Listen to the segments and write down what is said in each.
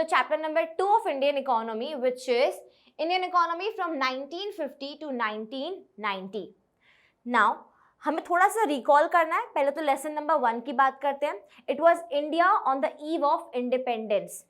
chapter number 2 of Indian economy, which is Indian economy from 1950 to 1990. Now हमें थोड़ा सा recall करना है. पहले तो लेसन नंबर 1 की बात करते हैं. It was India on the eve of independence.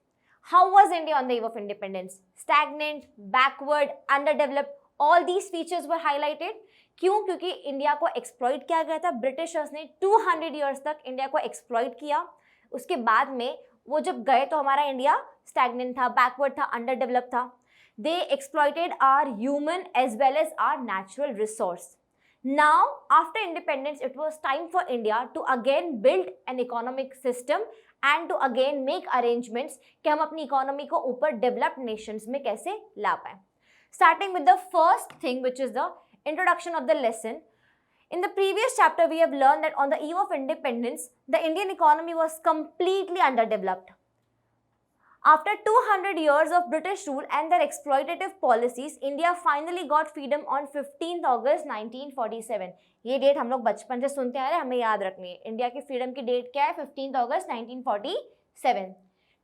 How was India on the eve of independence? Stagnant, backward, अंडरडेवलप्ड, all these features were highlighted. क्यों? क्योंकि इंडिया को एक्सप्लॉइट किया गया था. ब्रिटिशर्स ने 200 ईयर्स तक इंडिया को एक्सप्लॉइट किया. उसके बाद में वो जब गए तो हमारा इंडिया स्टैग्नेंट था, बैकवर्ड था, अंडरडेवलप्ड था. They exploited our human as well as our natural resource. Now, after independence, it was time for India to again build an economic system and to again make arrangements कि हम अपनी economy को ऊपर developed nations में कैसे ला पाएं. Starting with the first thing, which is the introduction of the lesson. In the previous chapter, we have learned that on the eve of independence, the Indian economy was completely underdeveloped. After 200 years of British rule and their exploitative policies, India finally got freedom on 15th August 1947. ये date हम लोग बचपन से सुनते आ रहे हैं, हमें याद रखनी है. इंडिया की फ्रीडम की डेट क्या है? 15th August 1947.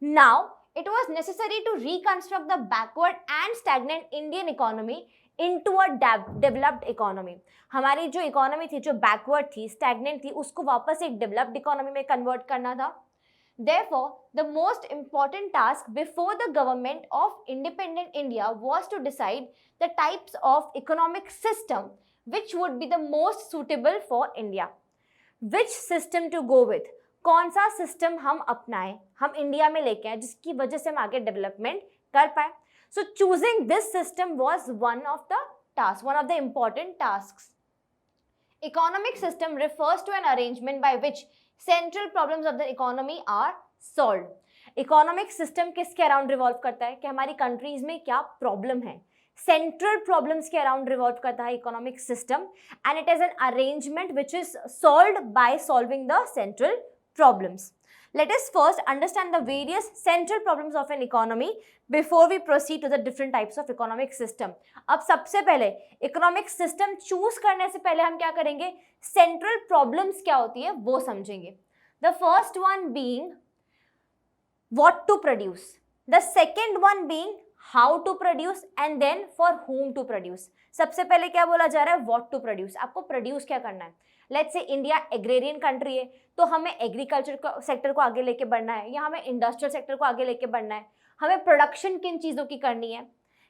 Now, it was necessary to reconstruct the backward and stagnant Indian economy into a developed economy. हमारी जो इकोनॉमी थी, जो बैकवर्ड थी, स्टैग्नेंट थी, उसको वापस एक डेवलप्ड इकोनॉमी में कन्वर्ट करना था. Therefore, the most important task before the government of independent India was to decide the types of economic system which would be the most suitable for India. Which system to go with? कौन सा system हम अपनाएं, हम India में लेके आए, जिसकी वजह से हम आगे डेवलपमेंट कर पाए. So choosing this system was one of the tasks, one of the important tasks. Economic system refers to an arrangement by which central problems of the economy are solved. Economic system किसके around revolve करता है कि हमारी countries में क्या problem है. Central problems के around revolve करता है economic system, and it is an arrangement which is solved by solving the central problems. Let us first understand the various central problems of an economy before we proceed to the different types of economic system. अब सबसे पहले economic system choose करने से पहले हम क्या करेंगे? Central problems क्या होती है वो समझेंगे. The first one being what to produce, the second one being how to produce, and then for whom to produce. सबसे पहले क्या बोला जा रहा है? what to produce. आपको प्रोड्यूस क्या करना है. Let's say India agrarian country है, तो हमें एग्रीकल्चर सेक्टर को आगे लेके बढ़ना है, या हमें इंडस्ट्रियल सेक्टर को आगे लेके बढ़ना है. हमें प्रोडक्शन किन चीज़ों की करनी है.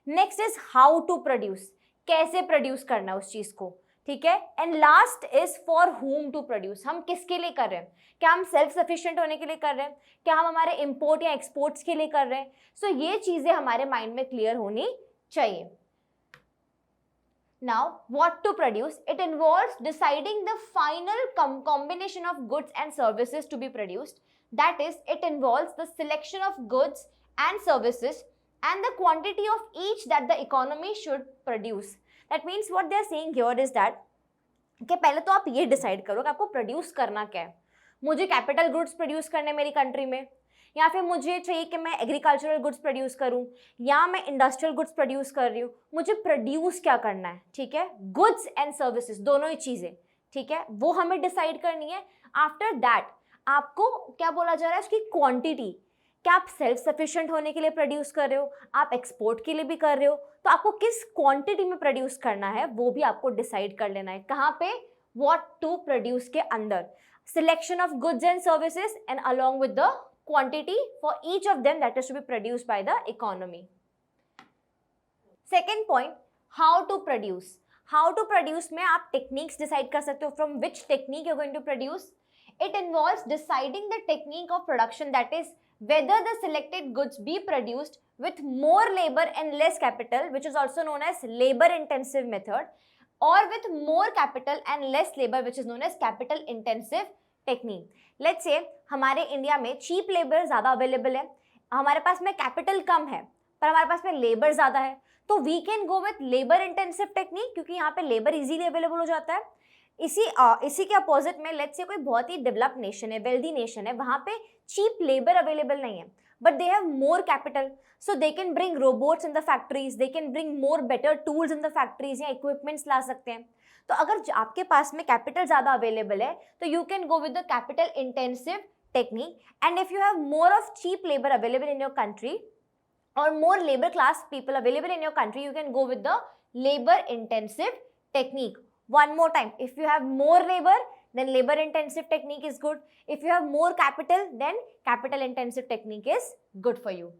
Next is how to produce, कैसे प्रोड्यूस करना है उस चीज़ को. ठीक है. And last is for whom to produce, हम किसके लिए कर रहे हैं. क्या हम सेल्फ सफिशिएंट होने के लिए कर रहे हैं, क्या हम हमारे इम्पोर्ट या एक्सपोर्ट्स के लिए कर रहे हैं. सो ये चीज़ें हमारे माइंड में क्लियर होनी चाहिए. Now, what to produce? It involves deciding the final combination of goods and services to be produced. That is, it involves the selection of goods and services and the quantity of each that the economy should produce. That means what they are saying here is that कि पहले तो आप ये decide करो कि आपको produce करना क्या है. मुझे कैपिटल गुड्स प्रोड्यूस करने मेरी कंट्री में, या फिर मुझे चाहिए कि मैं एग्रीकल्चरल गुड्स प्रोड्यूस करूं, या मैं इंडस्ट्रियल गुड्स प्रोड्यूस कर रही हूँ. मुझे प्रोड्यूस क्या करना है. ठीक है. गुड्स एंड सर्विसेज, दोनों ही चीज़ें. ठीक है, वो हमें डिसाइड करनी है. आफ्टर दैट आपको क्या बोला जा रहा है, उसकी क्वांटिटी. क्या आप सेल्फ सफिशिएंट होने के लिए प्रोड्यूस कर रहे हो, आप एक्सपोर्ट के लिए भी कर रहे हो, तो आपको किस क्वांटिटी में प्रोड्यूस करना है वो भी आपको डिसाइड कर लेना है. कहाँ पे? व्हाट टू प्रोड्यूस के अंदर. Selection of goods and services and along with the quantity for each of them that is to be produced by the economy. Second point, how to produce. How to produce में आप techniques decide कर सकते हो. From which technique you're going to produce? It involves deciding the technique of production, that is whether the selected goods be produced with more labor and less capital, which is also known as labor intensive method, or with more capital and less labor, which is known as capital intensive technique. Let's say हमारे India में cheap labour ज़्यादा available है, हमारे पास में capital कम है पर हमारे पास में लेबर ज़्यादा है, तो we can go with labour intensive technique, क्योंकि यहाँ पे लेबर इजीली अवेलेबल हो जाता है. इसी के अपोजिट में लेट्स से कोई बहुत ही डेवलप्ड नेशन है, वेल्दी नेशन है, वहाँ पे चीप लेबर अवेलेबल नहीं है, but they have more capital, so they can bring robots in the factories, they can bring more better tools in the factories, या equipments ला सकते हैं. तो अगर आपके पास में कैपिटल ज़्यादा अवेलेबल है तो you can go with the capital intensive technique. And if you have more of cheap labour available in your country, or more labor class people available in your country, you can go with the labor intensive technique. One more time, if you have more labor, then labor intensive technique is good. If you have more capital, then capital intensive technique is good for you.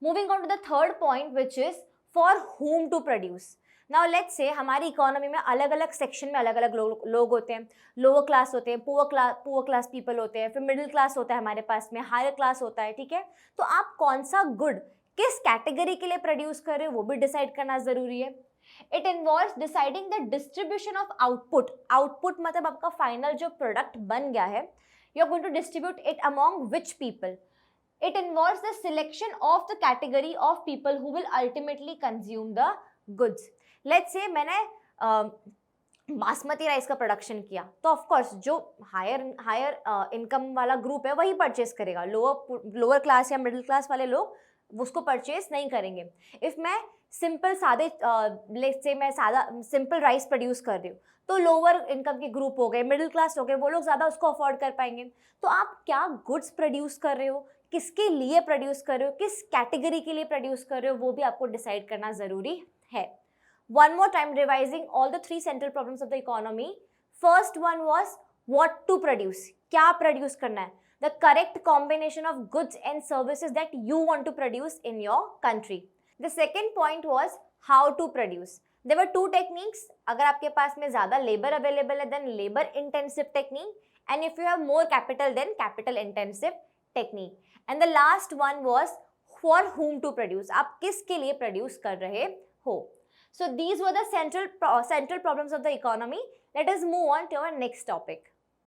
Moving on to the third point, which is for whom to produce. Now let's say हमारी economy में अलग अलग section में अलग अलग लोग होते हैं. लोअर क्लास होते हैं, पुअर क्लास पीपल होते हैं, फिर मिडिल क्लास होता है हमारे पास में, हायर क्लास होता है. ठीक है, तो आप कौन सा गुड किस कैटेगरी के लिए प्रोड्यूस कर रहे हो वो भी डिसाइड करना जरूरी है. It involves deciding the distribution of output. Output मतलब आपका फाइनल जो प्रोडक्ट बन गया है, you are going to distribute it among which people. It involves the selection of the category of people who will ultimately consume the goods. Let's say मैंने basmati rice का production किया, तो ऑफ कोर्स जो higher income वाला group है वही purchase करेगा. Lower class या मिडिल क्लास वाले लोग उसको परचेस नहीं करेंगे. इफ़ मैं सिंपल लेट्स से मैं सादा सिंपल राइस प्रोड्यूस कर रही हूँ, तो लोअर इनकम के ग्रुप हो गए, मिडिल क्लास हो गए, वो लोग ज़्यादा उसको अफोर्ड कर पाएंगे. तो आप क्या गुड्स प्रोड्यूस कर रहे हो, किसके लिए प्रोड्यूस कर रहे हो, किस कैटेगरी के लिए प्रोड्यूस कर रहे हो, वो भी आपको डिसाइड करना ज़रूरी है. One more time revising all the 3 central problems of the economy. First one was what to produce, क्या प्रोड्यूस करना है. The correct combination of goods and services that you want to produce in your country. The second point was how to produce. There were 2 techniques. अगर आपके पास में ज़्यादा labour available है then labour intensive technique, and if you have more capital then capital intensive technique. And the last one was for whom to produce. आप किसके लिए produce कर रहे हो. So these were the central problems of the economy. Let us move on to our next topic.